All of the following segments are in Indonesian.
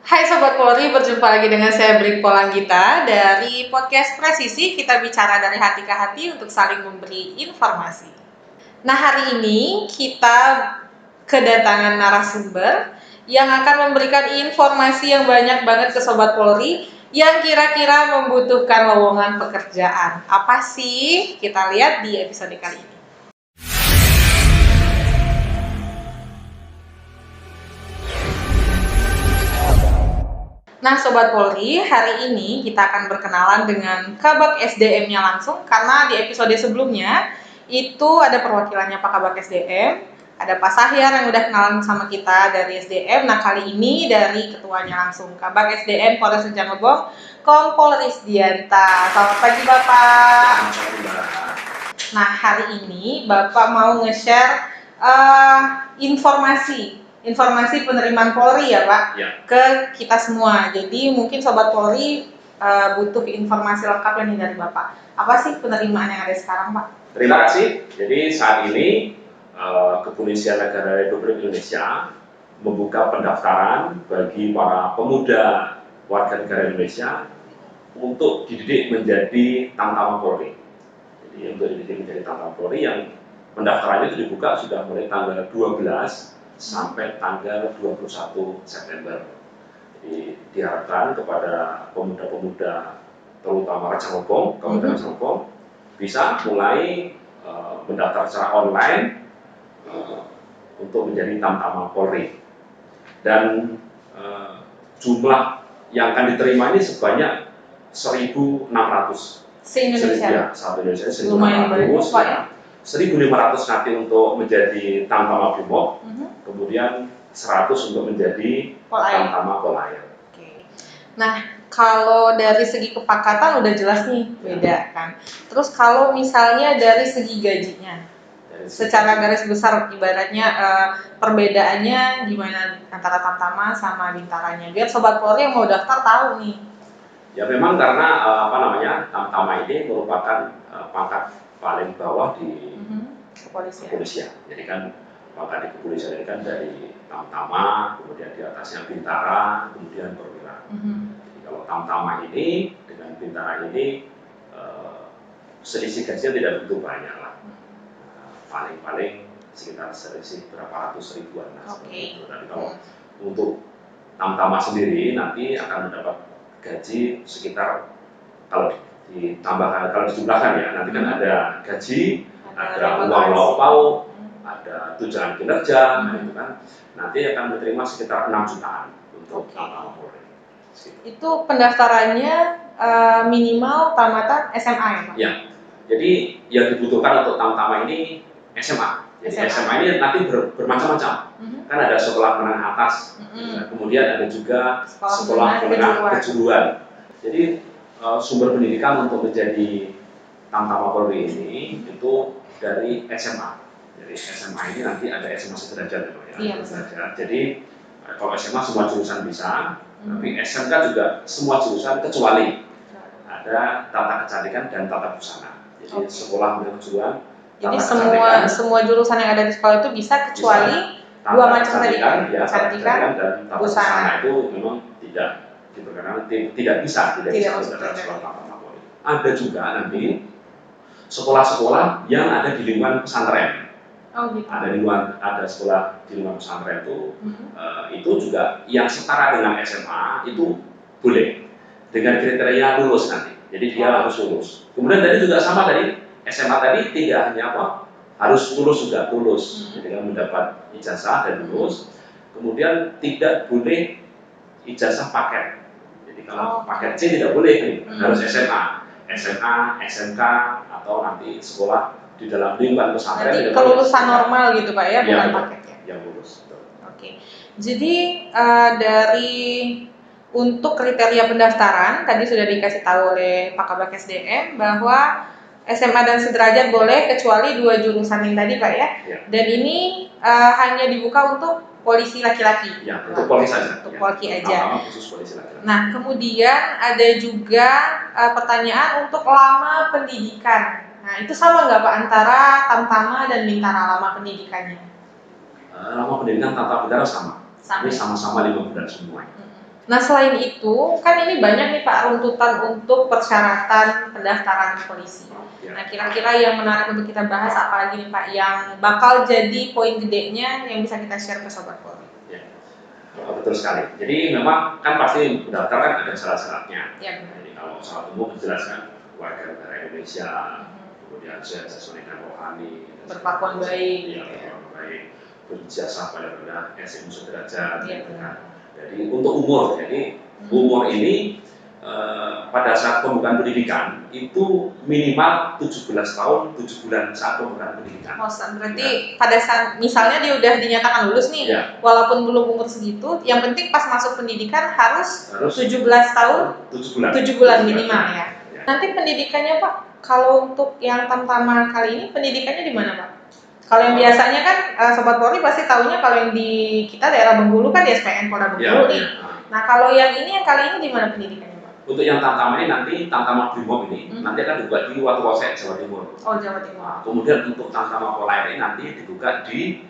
Hai Sobat Polri, berjumpa lagi dengan saya Brik Polanggita dari podcast Presisi. Kita bicara dari hati ke hati untuk saling memberi informasi. Nah, hari ini kita kedatangan narasumber yang akan memberikan informasi yang banyak banget ke Sobat Polri yang kira-kira membutuhkan lowongan pekerjaan. Apa sih? Kita lihat di episode kali ini. Nah, Sobat Polri, hari ini kita akan berkenalan dengan Kabak SDM-nya langsung, karena di episode sebelumnya itu ada perwakilannya Pak Kabak SDM, ada Pak Sahyar yang udah kenalan sama kita dari SDM. Nah, kali ini dari ketuanya langsung, Kabak SDM Polres Rejang Lebong, Kompol Risdianta. Selamat pagi, Bapak. Nah, hari ini Bapak mau nge-share informasi penerimaan Polri ya Pak, ya, ke kita semua. Jadi mungkin Sobat Polri butuh informasi lengkap nih dari Bapak. Apa sih penerimaan yang ada sekarang Pak? Terima kasih. Jadi saat ini Kepolisian Negara Republik Indonesia membuka pendaftaran bagi para pemuda warga negara Indonesia untuk dididik menjadi Tamtama Polri. Jadi untuk dididik menjadi Tamtama Polri yang pendaftarannya itu dibuka sudah mulai tanggal 12 sampai tanggal 21 September. Jadi diharapkan kepada pemuda-pemuda terutama Rejang Lebong, Kabupaten Rejang Lebong bisa mulai mendaftar secara online untuk menjadi Tamtama Polri. Dan jumlah yang akan diterima ini sebanyak 1.600. Se-Indonesia? Satu Indonesia 1.600. Lumayan banyak Pak ya? 1.500 nanti untuk menjadi Tamtama Brimob, kemudian 100 untuk menjadi Tamtama Polayan. Oke. Nah, kalau dari segi kepakatan udah jelas nih beda kan. Terus kalau misalnya dari segi gajinya, secara garis besar ibaratnya perbedaannya gimana antara Tamtama sama Bintaranya, biar Sobat Polri yang mau daftar tahu nih. Ya memang karena Tamtama ini merupakan pangkat paling bawah di kepolisian. Jadi kan pangkat di kepolisian ini kan dari Tamtama, kemudian di atasnya Bintara, kemudian Perwira. Jadi kalau Tamtama ini dengan Bintara ini selisih gajinya tidak begitu banyak lah. Paling-paling sekitar selisih berapa ratus ribuan. Tapi kalau untuk Tamtama sendiri nanti akan mendapat gaji sekitar, kalau ditambahkan, kalau dijumlahkan ya, nanti kan ada gaji, ada uang lauk pauk, ada tunjangan kinerja, itu kan nanti akan menerima sekitar 6 jutaan untuk Tamtama Polri. Itu pendaftarannya minimal tamatan SMA ya Pak? Ya, jadi yang dibutuhkan untuk Tamtama ini SMA. Jadi SMA ini nanti bermacam-macam. Kan ada sekolah menengah atas, kemudian ada juga sekolah menengah kejuruan. Jadi sumber pendidikan untuk menjadi Tamtama Polri ini itu dari SMA. Jadi SMA ini nanti ada SMA sederajat ya. Iya, jadi kalau SMA semua jurusan bisa, tapi SMK juga semua jurusan kecuali ada tata kecantikan dan tata busana. Jadi sekolah menengah kejuruan. Jadi semua jurusan yang ada di sekolah itu bisa kecuali dua macam tadi kan, kecantikan dan busana. Itu memang tidak diperkenankan, tidak bisa dalam sekolah Tamtama Polri. Ada juga nanti sekolah-sekolah yang ada di lingkungan pesantren. Gitu. Ada sekolah di lingkungan pesantren itu juga yang setara dengan SMA itu boleh dengan kriteria lulus nanti. Jadi dia harus lulus. Kemudian tadi juga sama dari SMA tadi, tidak hanya harus lulus juga, jadi kan mendapat ijazah dan lulus. Kemudian tidak boleh ijazah paket. Jadi kalau paket C tidak boleh, harus SMA, SMK atau nanti sekolah di dalam lingkungan pesantren. Nanti kelulusan normal gitu Pak ya, bukan paket ya? Yang lulus. Oke. Jadi dari untuk kriteria pendaftaran tadi sudah dikasih tahu oleh Pak Kabak SDM bahwa SMA dan sederajat boleh kecuali dua jurusan yang tadi Pak ya. Dan ini hanya dibuka untuk polisi laki-laki. Ya, untuk polisi saja. Untuk polisi aja. Khusus polisi laki-laki. Nah, kemudian ada juga pertanyaan untuk lama pendidikan. Nah, itu sama nggak Pak antara Tamtama dan Bintara lama pendidikannya? Lama pendidikan Tamtama Bintara sama. Ini sama-sama 5 bulan semua. Nah, selain itu, kan ini banyak nih Pak runtutan untuk persyaratan pendaftaran polisi. Ya. Nah, kira-kira yang menarik untuk kita bahas apa lagi nih Pak, yang bakal jadi poin gedenya yang bisa kita share ke Sobat Polri? Ya. Betul sekali. Jadi memang kan pasti mendaftar kan ada syarat-syaratnya. Ya, jadi kalau syarat umum dijelaskan warga negara Indonesia, kemudian sesuai dengan rohani, berkelakuan baik, berkelakuan baik, berjasa pada benda SMP sederajat, ya, gitu kan. Jadi untuk umur, jadi umur ini pada saat pembukaan pendidikan itu minimal 17 tahun 7 bulan saat pembukaan pendidikan. Oh, berarti pada saat misalnya dia udah dinyatakan lulus nih, walaupun belum umur segitu, yang penting pas masuk pendidikan harus 17 tahun 7 bulan minimal ya. Nanti pendidikannya Pak, kalau untuk yang Tamtama kali ini pendidikannya di mana Pak? Kalau yang biasanya kan Sobat Polri pasti tahunya kalau yang di kita daerah Bengkulu kan di SPN Polda Bengkulu nih. Nah, kalau yang ini yang kali ini di mana pendidikannya Pak? Untuk yang Tamtama ini nanti Tamtama Brimob ini nanti akan dibuka di Watuwasek, Jawa Timur. Oh, Jawa Timur. Nah, kemudian untuk Tamtama Polair ini nanti dibuka di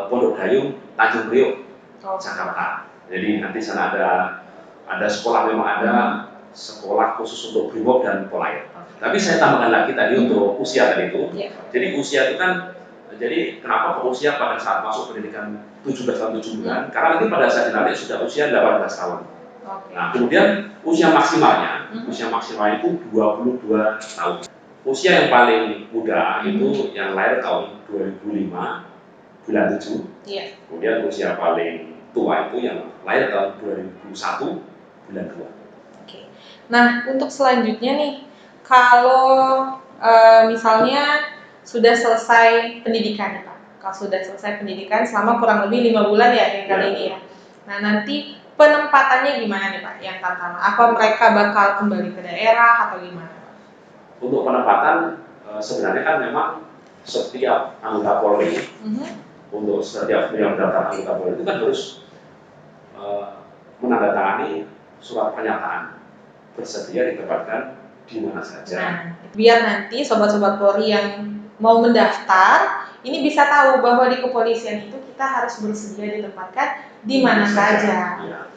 Pondok Dayung Tanjung Priok, Jakarta. Jadi nanti sana ada sekolah, memang ada sekolah khusus untuk Brimob dan Polair. Tapi saya tambahkan lagi tadi untuk usia tadi itu. Jadi usia itu kan, jadi kenapa usia pada saat masuk pendidikan 17 tahun 7 bulan? Karena nanti pada saat dilantik sudah usia 18 tahun. Nah, kemudian usia maksimalnya itu 22 tahun. Usia yang paling muda itu yang lahir tahun 2005 bulan 7. Kemudian usia paling tua itu yang lahir tahun 2001 bulan 2. Nah, untuk selanjutnya nih, kalau misalnya sudah selesai pendidikan Pak, kalau sudah selesai pendidikan selama kurang lebih 5 bulan ya yang kali ini ya. Nah, nanti penempatannya gimana nih Pak yang Tamtama? Apa mereka bakal kembali ke daerah atau gimana Pak? Untuk penempatan sebenarnya kan memang setiap anggota Polri, untuk setiap yang mendaftar anggota Polri itu kan harus menandatangani surat pernyataan bersedia ditempatkan di mana saja. Nah, biar nanti sobat-sobat Polri yang mau mendaftar ini bisa tahu bahwa di kepolisian itu kita harus bersedia ditempatkan di mana saja. Ya.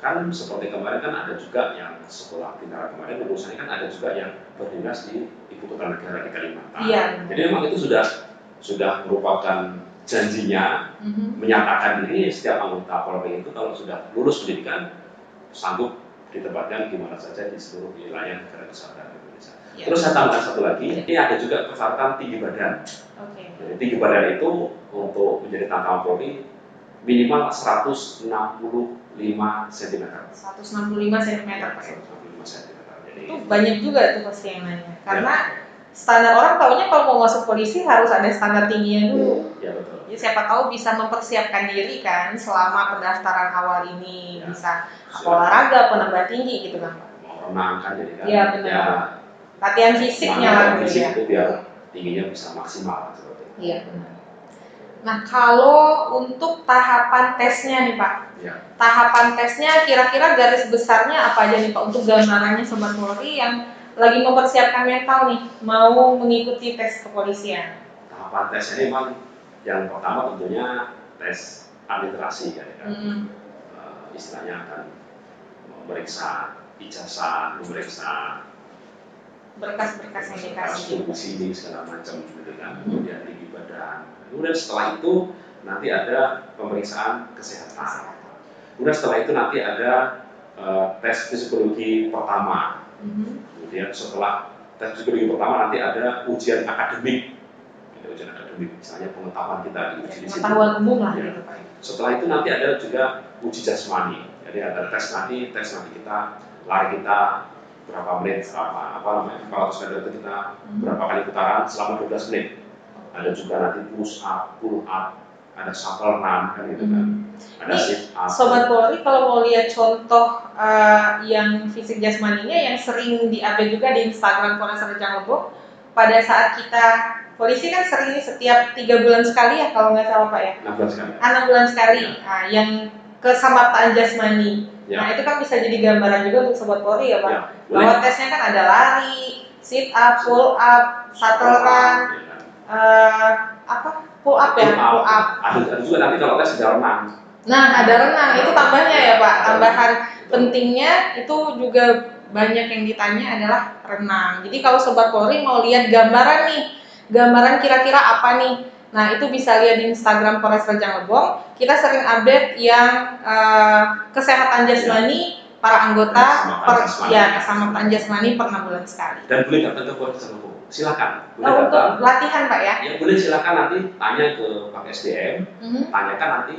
Kan seperti kemarin kan ada juga yang sekolah Bintara kemarin urusannya kan ada juga yang berdinas di Ibu Kota Negara di Kalimantan. Jadi memang itu sudah merupakan janjinya menyatakan diri setiap anggota Polri itu kalau sudah lulus pendidikan sanggup ditempatkan di mana saja di seluruh wilayah negara kesatuan Indonesia. Terus saya tambahkan satu lagi, ini ada juga persyaratan tinggi badan. Jadi tinggi badan itu untuk menjadi Tamtama Polri minimal 165 cm. 165 cm Pak. 165 cm. Jadi itu banyak juga tuh pasti yang nanya. Karena standar orang taunya kalau mau masuk polisi harus ada standar tingginya dulu. Ya betul. Jadi siapa tahu bisa mempersiapkan diri kan selama pendaftaran awal ini, bisa olahraga, penambah tinggi gitu kan Pak. Mau renang kan jadi kan. Iya benar. Latihan fisiknya lah gitu ya. Itu biar tingginya bisa maksimal seperti itu. Iya benar. Nah, kalau untuk tahapan tesnya nih Pak, tahapan tesnya kira-kira garis besarnya apa aja nih Pak untuk gambarannya Sobat Polri yang lagi mempersiapkan mental nih, mau mengikuti tes kepolisian? Tahapan tesnya ini memang yang pertama tentunya tes administrasi kan. Istilahnya akan memeriksa ijazah, memeriksa berkas-berkas yang dikasih, sini segala macam gitu kan. Kemudian tinggi badan. Kemudian setelah itu nanti ada pemeriksaan kesehatan. Kemudian setelah itu nanti ada tes psikologi pertama. Kemudian setelah tes psikologi pertama nanti ada ujian akademik. Ujian akademik, misalnya pengetahuan kita diuji di situ. Pengetahuan umum lah gitu Pak. Setelah itu nanti ada juga uji jasmani. Jadi ada tes nanti kita lari kita berapa menit, kalau 100 meter itu kita berapa kali putaran selama 12 menit. Ada juga nanti push up, pull up, ada shuttle run kan gitu kan. Ada sit up. Sobat Polri kalau mau lihat contoh yang fisik jasmaninya yang sering di-update juga di Instagram Polres Rejang Lebong, pada saat kita polisi kan sering setiap 3 bulan sekali ya kalau nggak salah Pak ya. 6 bulan sekali. 6 bulan sekali. Nah, yang kesamaptaan jasmani. Nah, itu kan bisa jadi gambaran juga untuk Sobat Polri ya Pak. Bahwa tesnya kan ada lari, sit up, pull up, shuttle run, pull up ya, pull up. Ada juga nanti kalau tes ada renang. Nah, ada renang, itu tambahnya ya Pak, tambahan pentingnya itu juga banyak yang ditanya adalah renang. Jadi kalau Sobat Polri mau lihat gambaran nih, gambaran kira-kira apa nih? Nah itu bisa lihat di Instagram Polres Rejang Lebong. Kita sering update yang kesehatan jasmani para anggota keselamatan jasmani per 6 bulan sekali. Dan boleh datang ke Polres Rejang Lebong. Silakan. Boleh untuk latihan Pak ya? Ya boleh, silakan nanti tanya ke Pak SDM, tanyakan nanti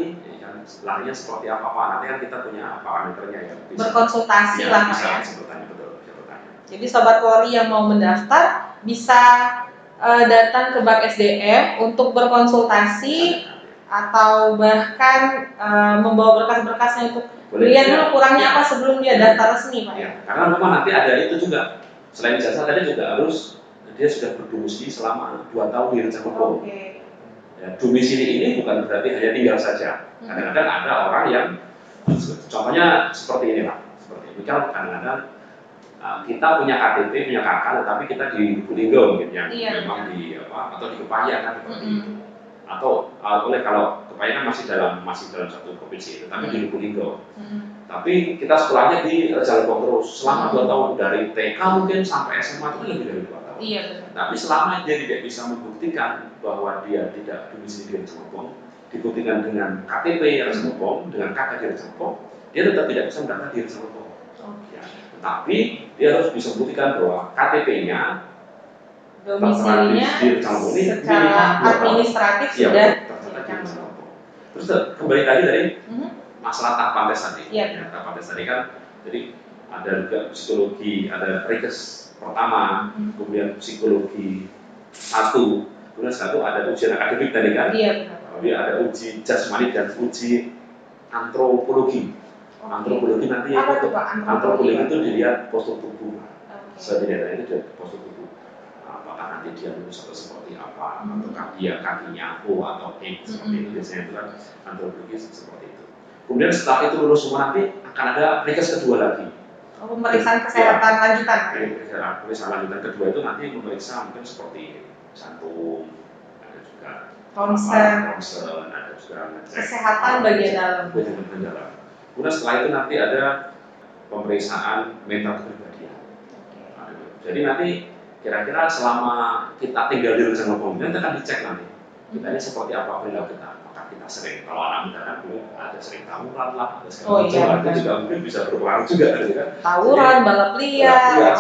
larinya seperti apa Pak. Nanti kan kita punya parameternya ya. Berkonsultasi ya, lah Pak bisa, ya. Bisa bertanya, betul, bisa bertanya. Jadi Sobat Polri yang mau mendaftar bisa datang ke Bak SDM untuk berkonsultasi atau bahkan membawa berkas-berkasnya untuk lihat dulu kurangnya apa sebelum dia daftar resmi Pak ya. Karena memang nanti ada itu juga, selain jasa tadi juga harus dia sudah berdomisili selama 2 tahun di Rejang Lebong. Ya, domisili ini bukan berarti hanya tinggal saja. Kadang-kadang ada orang yang contohnya seperti ini Pak. Seperti ini kan kadang-kadang kita punya KTP, punya KK, tetapi kita di Lubulinggo mungkin yang memang di apa atau di Kepahyang kan seperti itu. Atau boleh kalau Kepahyang kan masih dalam satu provinsi itu, tapi di Lubulinggo. Tapi kita sekolahnya di Rejang Lebong terus selama 2 tahun, dari TK mungkin sampai SMA itu lebih dari 2 tahun. Iya betul. Tapi selama dia tidak bisa membuktikan bahwa dia tidak domisili di Rejang Lebong, dibuktikan dengan KTP Rejang Lebong, dengan KK di Rejang Lebong, dia tetap tidak bisa mendaftar di Rejang Lebong. Ya. Tapi dia harus bisa membuktikan bahwa KTP-nya domisilinya di Rejang Lebong ini secara administratif sudah tercatat di Rejang Lebong. Terus kembali tadi dari masalah tahapan tes tadi. Ya, tahapan tes tadi kan, jadi ada juga psikologi, ada rekes pertama, kemudian psikologi 1, kemudian 1 ada ujian akademik tadi kan. Kemudian ada uji jasmani dan uji antropologi. Antropologi nanti antropologi itu dilihat postur tubuh. Sebenarnya itu dari postur tubuh. Apakah nanti dia lulus atau seperti apa, ataukah dia kakinya O atau E seperti itu, biasanya itu kan antropologi seperti itu. Kemudian setelah itu lulus semua nanti akan ada rekes kedua lagi. Pemeriksaan kesehatan lanjutan. Pemeriksaan lanjutan kedua itu nanti memeriksa mungkin seperti jantung, ada juga ronsen, ada juga kesehatan bagian dalam. Kemudian setelah itu nanti ada pemeriksaan mental kepribadian. Jadi nanti kira-kira selama kita tinggal di Rejang Lebong nanti akan dicek nanti kita ini seperti apa perilaku kita. Apakah kita sering, kalau anak muda kan dulu ada sering tawuran lah, ada segala macam, itu juga mungkin bisa berpengaruh juga kan. Tawuran, balap liar.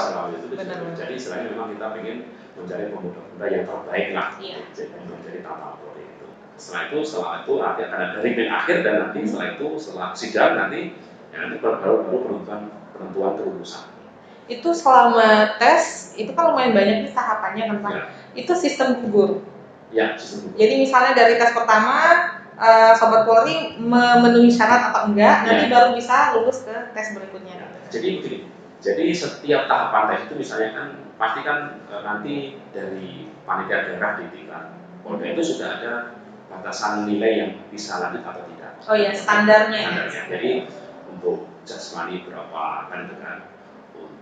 Jadi istilahnya memang kita ingin mencari pemuda-pemuda yang terbaik lah, jadi menjadi Tata Polri itu. Setelah itu nanti akan ada ringkih akhir, dan nanti setelah sidang nanti baru penentuan kelulusan. Itu selama tes itu kan lumayan banyak nih tahapannya kan Pak. Itu sistem gugur. Ya, sistem gugur. Jadi misalnya dari tes pertama Sobat Polri memenuhi syarat atau enggak, nanti baru bisa lulus ke tes berikutnya. Jadi begini. Jadi setiap tahapan tes itu misalnya kan pasti kan nanti dari panitia daerah di tingkat Polda itu sudah ada batasan nilai yang bisa lanjut atau tidak. Oh iya, standarnya. Jadi untuk jasmani berapa kan itu kan,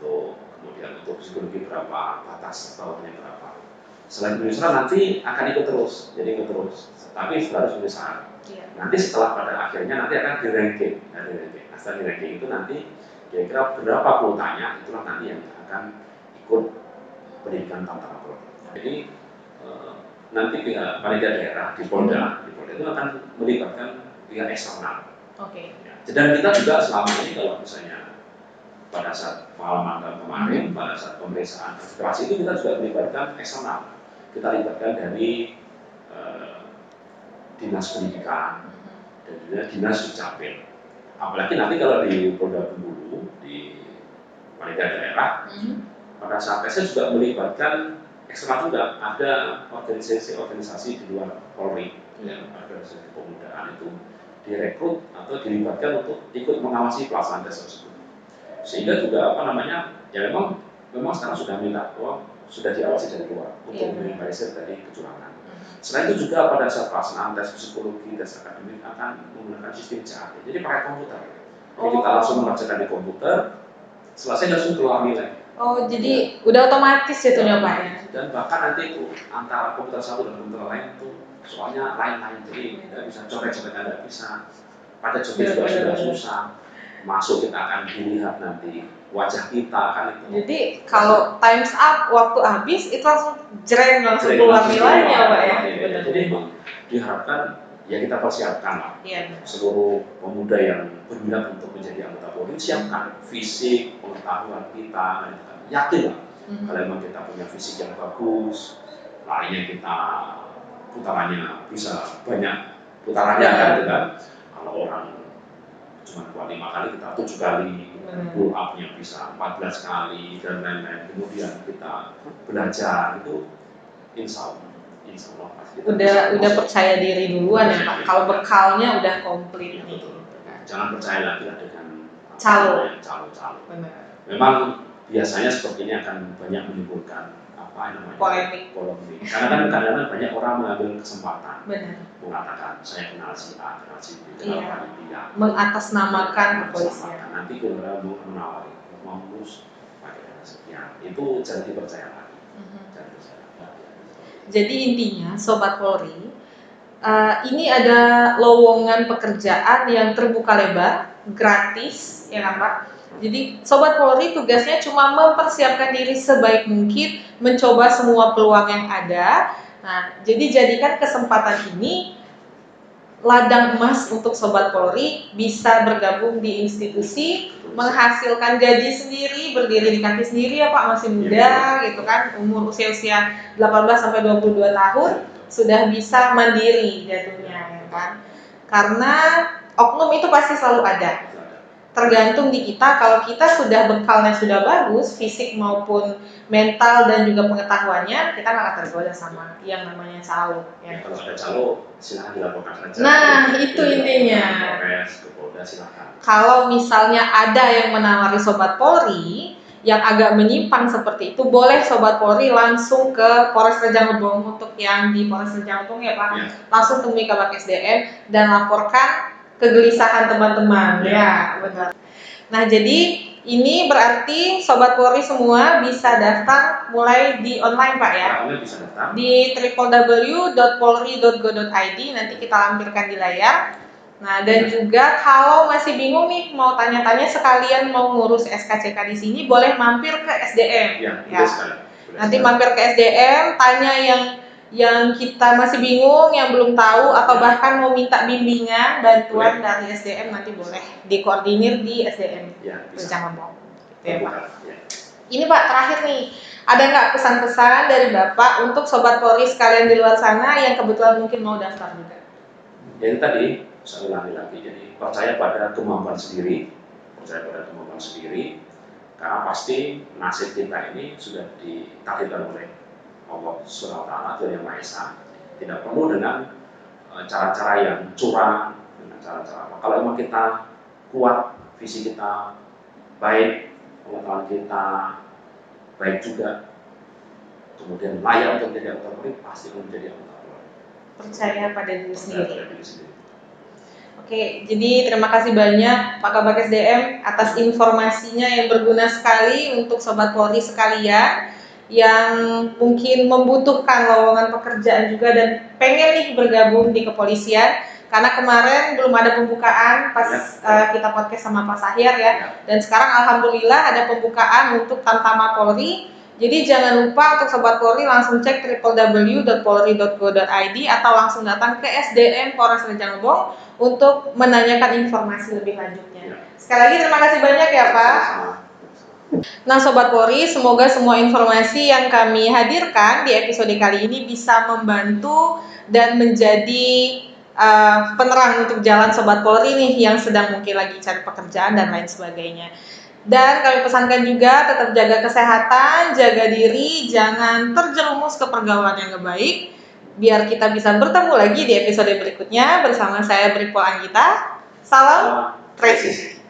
kemudian untuk psikologi berapa, batas bawahnya berapa. Selain penyusuran nanti akan ikut terus, tapi harus punya syarat. Nanti setelah pada akhirnya nanti akan di-ranking. Nah, setelah di-ranking itu nanti kira-kira berapa kuotanya, itulah nanti yang akan ikut pendidikan Tata Polri. Jadi nanti pihak panitia daerah di Polda itu akan melibatkan pihak eksternal. Dan kita juga selama ini kalau misalnya pada saat pengalaman kemarin, pada saat pemeriksaan administrasi itu kita juga melibatkan eksternal. Kita libatkan dari dinas pendidikan dan juga dinas Dukcapil. Apalagi nanti kalau di Polda Bengkulu, di panitia daerah, pada saat tesnya juga melibatkan eksternal juga. Ada organisasi di luar Polri, organisasi kepemudaan itu direkrut atau dilibatkan untuk ikut mengawasi pelaksanaan tes tersebut. Sehingga juga ya memang sekarang sudah minta sudah diawasi dari luar untuk meminimalisir dari kecurangan. Selain itu juga pada saat pelaksanaan tes psikologi, tes akademik akan menggunakan sistem CAT, jadi pakai komputer. Jadi kita langsung mengerjakan di komputer, selesai langsung keluar nilai. Oh, jadi udah otomatis jatuhnya Pak ya? Dan bahkan nanti itu antara komputer satu dan komputer lain itu soalnya lain-lain, jadi tidak bisa coret-coret, tidak bisa pada coret juga sudah susah. masuk kita akan dilihat nanti wajah kita akan itu. Jadi kalau times up waktu habis itu langsung langsung keluar nilainya Pak ya. Jadi memang diharapkan ya kita persiapkan lah. Iya. Seluruh pemuda yang berminat untuk menjadi anggota Polri siapkan fisik, pengetahuan kita, yakin lah. Kalau memang kita punya fisik yang bagus, larinya kita putarannya bisa banyak putarannya kan gitu kan. Kalau orang cuma kuat 5 kali, kita 7 kali, pull up-nya bisa 14 kali dan lain-lain. Kemudian kita belajar itu insya Allah udah percaya diri duluan ya Pak. Kalau bekalnya udah komplit nih. Jangan percaya lagi lah dengan calo. Memang biasanya seperti ini akan banyak menimbulkan polemik. Karena kan kadang-kadang banyak orang mengambil kesempatan. Benar. Mengatakan saya kenal si A, kenal si B, kenal panitia. Mengatasnamakan kepolisian. Nanti kalau mau menawari, mau ngurus pakai dana sekian, itu jangan dipercaya lagi. Jangan percaya. Jadi intinya, Sobat Polri, ini ada lowongan pekerjaan yang terbuka lebar, gratis, ya kan Pak? Jadi Sobat Polri tugasnya cuma mempersiapkan diri sebaik mungkin, mencoba semua peluang yang ada. Nah, jadi jadikan kesempatan ini ladang emas untuk Sobat Polri, bisa bergabung di institusi, menghasilkan gaji sendiri, berdiri di kaki sendiri ya Pak, masih muda gitu kan, umur usia 18 sampai 22 tahun sudah bisa mandiri jatuhnya ya kan. Karena oknum itu pasti selalu ada. Tergantung di kita, kalau kita sudah bekalnya sudah bagus, fisik maupun mental dan juga pengetahuannya, kita nggak akan tergoda sama yang namanya calo. Ya, kalau ada calo, silahkan dilaporkan saja. Nah, itu intinya. Kalau misalnya ada yang menawari Sobat Polri yang agak menyimpang seperti itu, boleh Sobat Polri langsung ke Polres Rejang Lebong. Untuk yang di Polres Rejang Lebong ya Pak, langsung temui Kabak SDM dan laporkan kegelisahan teman-teman. Ya, benar. Nah, jadi ini berarti Sobat Polri semua bisa daftar mulai di online Pak ya. Bisa daftar di www.polri.go.id, nanti kita lampirkan di layar. Nah, dan juga kalau masih bingung nih mau tanya-tanya sekalian mau ngurus SKCK di sini, boleh mampir ke SDM. Ya. Nanti mampir ke SDM, tanya yang kita masih bingung, yang belum tahu, atau bahkan mau minta bimbingan, bantuan dari SDM, nanti boleh dikoordinir di SDM Rejang Lebong. Gitu ya Pak. Ini Pak terakhir nih, ada nggak pesan-pesan dari Bapak untuk Sobat Polri sekalian di luar sana yang kebetulan mungkin mau daftar juga? Jadi tadi, saya ulangi lagi, jadi percaya pada kemampuan sendiri, karena pasti nasib kita ini sudah ditakdirkan oleh Allah Subhanahu wa Ta'ala Yang Maha Esa. Tidak perlu dengan cara-cara yang curang, dengan cara-cara apa. Kalau memang kita kuat, visi kita baik, pengetahuan kita baik juga, kemudian layak untuk menjadi anggota Polri, pasti akan menjadi anggota Polri. Percaya pada diri sendiri. Oke, jadi terima kasih banyak Pak Kabak SDM atas informasinya yang berguna sekali untuk Sobat Polri sekalian yang mungkin membutuhkan lowongan pekerjaan juga dan pengen nih bergabung di kepolisian. Karena kemarin belum ada pembukaan pas kita podcast sama Pak Sahir ya. Dan sekarang alhamdulillah ada pembukaan untuk Tamtama Polri. Jadi jangan lupa untuk Sobat Polri langsung cek www.polri.go.id atau langsung datang ke SDM Polres Rejang Lebong untuk menanyakan informasi lebih lanjutnya. Sekali lagi terima kasih banyak ya Pak. Nah Sobat Polri, semoga semua informasi yang kami hadirkan di episode kali ini bisa membantu dan menjadi penerang untuk jalan Sobat Polri nih yang sedang mungkin lagi cari pekerjaan dan lain sebagainya. Dan kami pesankan juga tetap jaga kesehatan, jaga diri, jangan terjerumus ke pergaulan yang gak baik. Biar kita bisa bertemu lagi di episode berikutnya bersama saya Bripol Anggita. Salam presisi.